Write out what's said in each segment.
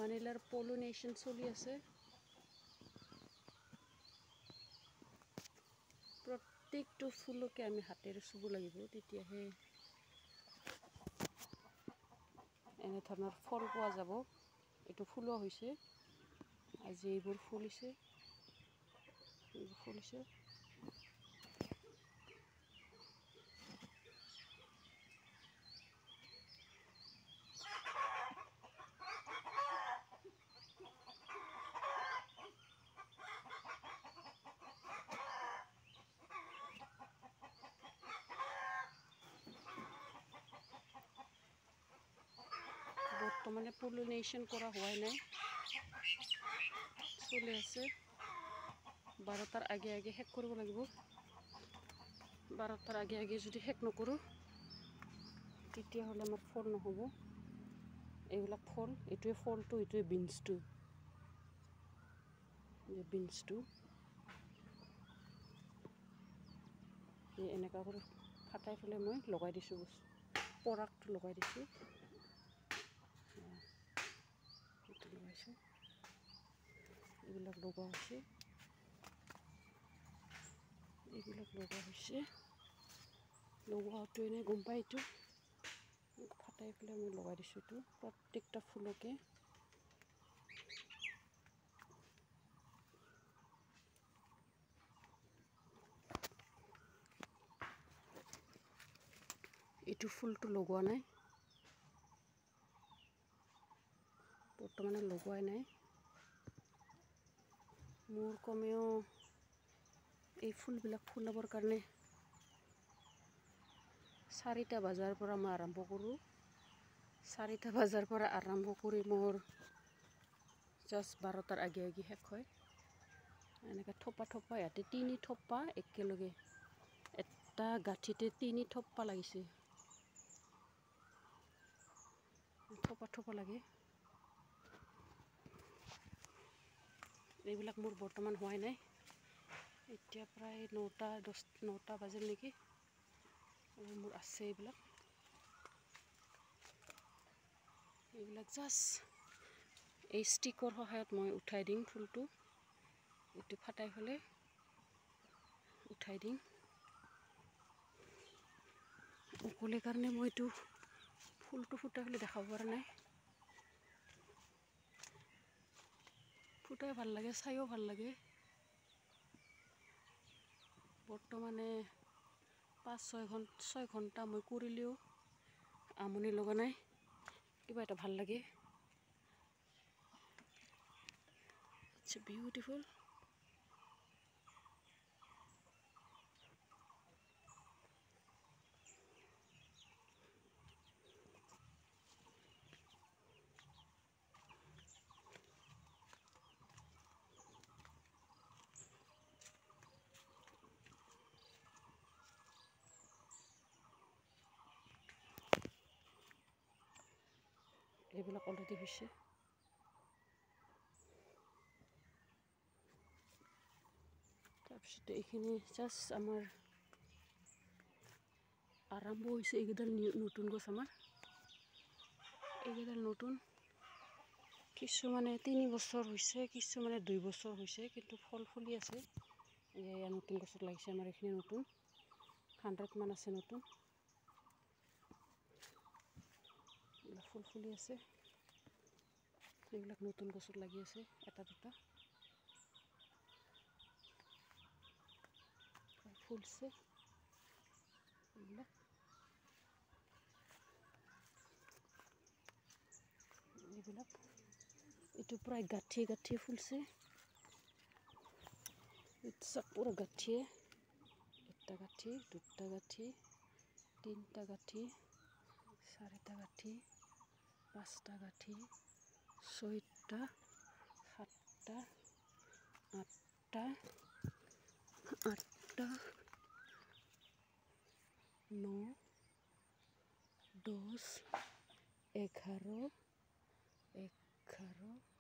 ভ্যানিলাৰ pollination চলি আছে। প্ৰত্যেকটো ফুলকে আমি হাতেৰে চুব লাগিব, তেতিয়াহে এনে ধৰণৰ ফল পোৱা যাব। এইটো ফুলো হৈছে, আজি এইবোৰ ফুলিছে, বৰ্তমানে পলিনেশন কৰা হোৱাই নাই, চলি আছে। 12টাৰ আগে আগে শেষ কৰিব লাগিব। 12টাৰ আগে আগে যদি শেষ নকৰোঁ, তেতিয়াহ'লে আমাৰ ফল নহ'ব। এইবিলাক ফল, এইটোৱে ফলটো, এইটোৱে বিনছটো, এনেকুৱা কৰি ফাটাই পেলাই মই লগাই দিছোঁ, পৰাগটো লগাই দিছোঁ। লগাইছোঁ, এইবিলাক লগোৱা হৈছে, লগোৱাটো এনেই গম পাই। এইটো ফাটাই পেলাই মই লগাই দিছোঁ, এইটো প্ৰত্যেকটা ফুলকে। এইটো ফুলটো লগোৱা নাই, বৰ্তমানে লগোৱাই নাই। মোৰ কমেও এই ফুলবিলাক ফুলাবৰ কাৰণে 4টা বজাৰ পৰা মই আৰম্ভ কৰোঁ। 4টা বজাৰ পৰা আৰম্ভ কৰি মোৰ জাষ্ট 12টাৰ আগে আগে শেষ হয়। এনেকৈ থোপা ইয়াতে 3 থোপা একেলগে, এটা গাঁঠিতে 3 থোপা লাগিছে, থোপা লাগে। এইবিলাক মোৰ বৰ্তমান হোৱাই নাই। এতিয়া প্ৰায় 9টা বাজিল নেকি, মোৰ আছে এইবিলাক জাষ্ট এই ষ্টিকৰ সহায়ত মই উঠাই দিম ফুলটো। এইটো ফাটাই পেলাই উঠাই দিম। অকলে কাৰণে মই এইটো ফুলটো ফুটাই পেলাই দেখাব পৰা নাই। ফুটাই ভাল লাগে, চাইও ভাল লাগে। বৰ্তমানে 5-6 ঘণ্টা মই কৰিলেও আমনি লগা নাই, কিবা এটা ভাল লাগে। It's beautiful. এইবিলাক অলৰেডি হৈছে। তাৰপিছতে এইখিনি জাষ্ট আমাৰ আৰম্ভ হৈছে। এইকেইডাল নতুন গছ আমাৰ, এইকেইডাল নতুন। কিছুমানে 3 বছৰ হৈছে, কিছুমানে 2 বছৰ হৈছে, কিন্তু ফল ফুলি আছে। এয়া নতুন গছত লাগিছে আমাৰ, এইখিনি নতুন 100 মান আছে নতুন। এইবিলাক ফুল ফুলি আছে, এইবিলাক নতুন গছত লাগি আছে, এটা দুটা ফুলছে। এইবিলাক এইটো প্ৰায় গাঁঠিয়ে ফুলছে। চব পুরো গাঁঠিয়ে, 1টা গাঁঠি, 2টা গাঁঠি, 3টা গাঁঠি, 4টা গাঁঠি, 5টা গাঁঠি, 6টা, 7টা, 8টা, 9, 10, 11,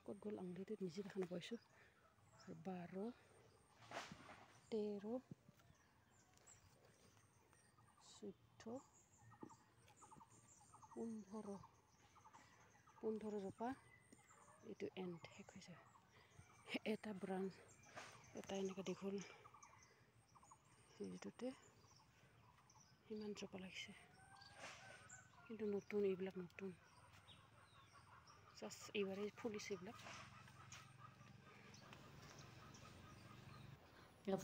ক'ত গ'ল আঙুলিটো নিজে দেখা নাপাইছোঁ, 12, 13, 14, 15 জোপা, এইটো এণ্ড শেষ হৈছে। এটা ব্ৰাঞ্চ এটা এনেকৈ দীঘল যিটোতে সিমান জোপা লাগিছে, কিন্তু নতুন এইবিলাক নতুন জাষ্ট এইবাৰেই ফুলিছে এইবিলাক।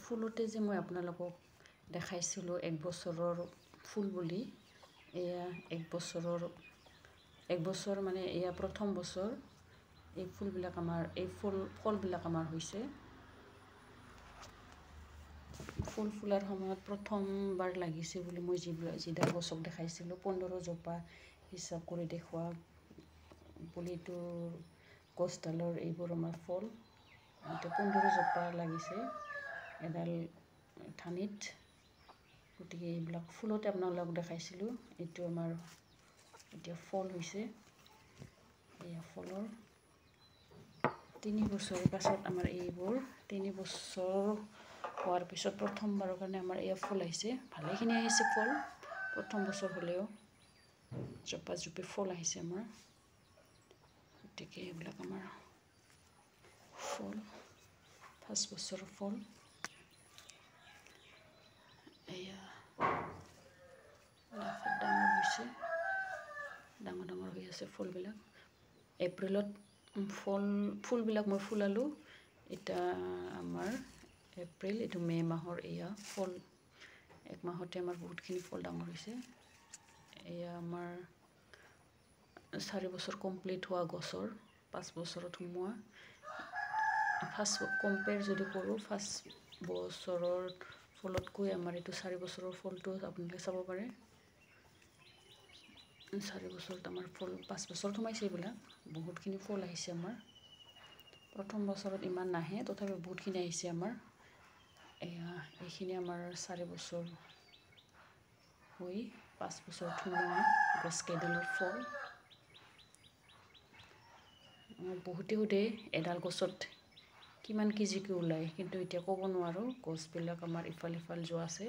ফুলতে যে মই আপোনালোকক দেখাইছিলোঁ 1 বছৰৰ ফুল বুলি, এয়া 1 বছৰ মানে এয়া প্ৰথম বছৰ এই ফুলবিলাক আমাৰ এই ফলবিলাক আমাৰ হৈছে। ফুল ফুলাৰ সময়ত প্ৰথমবাৰ লাগিছে বুলি মই যিডাল গছক দেখাইছিলোঁ 15 জোপা হিচাপ কৰি দেখুওৱা পুলিটোৰ গছডালৰ এইবোৰ আমাৰ ফল। এতিয়া 15 জোপা লাগিছে এডাল ঠানিত। গতিকে এইবিলাক ফুলতে আপোনালোকক দেখাইছিলোঁ। এইটো আমাৰ এতিয়া ফল হৈছে। এয়া ফলৰ 3 বছৰৰ পাছত আমাৰ এইবোৰ 3 বছৰ হোৱাৰ পিছত প্ৰথমবাৰৰ কাৰণে আমাৰ এয়া ফুল আহিছে। ভালেখিনি আহিছে ফল, প্ৰথম বছৰ হ'লেও জোপা জোপি ফল আহিছে আমাৰ। গতিকে এইবিলাক আমাৰ ফল, 5 বছৰৰ ফল। এয়া ডাঙৰ হৈছে, ডাঙৰ হৈ আছে ফুলবিলাক। এপ্ৰিলত ফুলবিলাক মই ফুলালোঁ। এতিয়া আমাৰ এপ্ৰিল, এইটো মে' মাহৰ এয়া ফল। 1 মাহতে আমাৰ বহুতখিনি ফল ডাঙৰ হৈছে। এয়া আমাৰ 4 বছৰ কমপ্লিট হোৱা গছৰ 5 বছৰত সোমোৱা। ফাৰ্ষ্ট কম্পেয়াৰ যদি কৰোঁ, ফাৰ্ষ্ট বছৰৰ ফলতকৈ আমাৰ এইটো 4 বছৰৰ ফলটো আপোনালোকে চাব পাৰে। 4 বছৰত আমাৰ ফল, 5 বছৰত সোমাইছে এইবিলাক। বহুতখিনি ফল আহিছে আমাৰ। প্ৰথম বছৰত ইমান নাহে, তথাপি বহুতখিনি আহিছে আমাৰ। এইখিনি আমাৰ 4 বছৰ হৈ 5 বছৰত সোমোৱা গছকেইডালৰ ফল। বহুতে সোধে এডাল গছত কিমান কেজিকৈ ওলায়, কিন্তু এতিয়া ক'ব নোৱাৰোঁ। গছবিলাক আমাৰ ইফাল সিফাল যোৱা আছে।